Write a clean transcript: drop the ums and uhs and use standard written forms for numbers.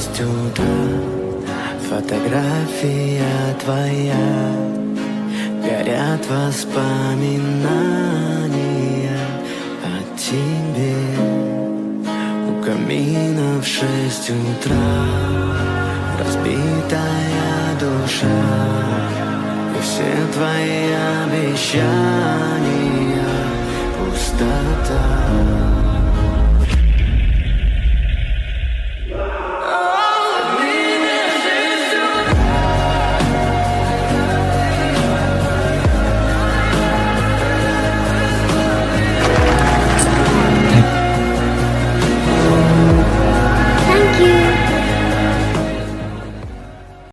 6 утра. Фотография твоя, горят воспоминания о тебе. У камина в 6 утра разбитая душа, и все твои обещания пустота.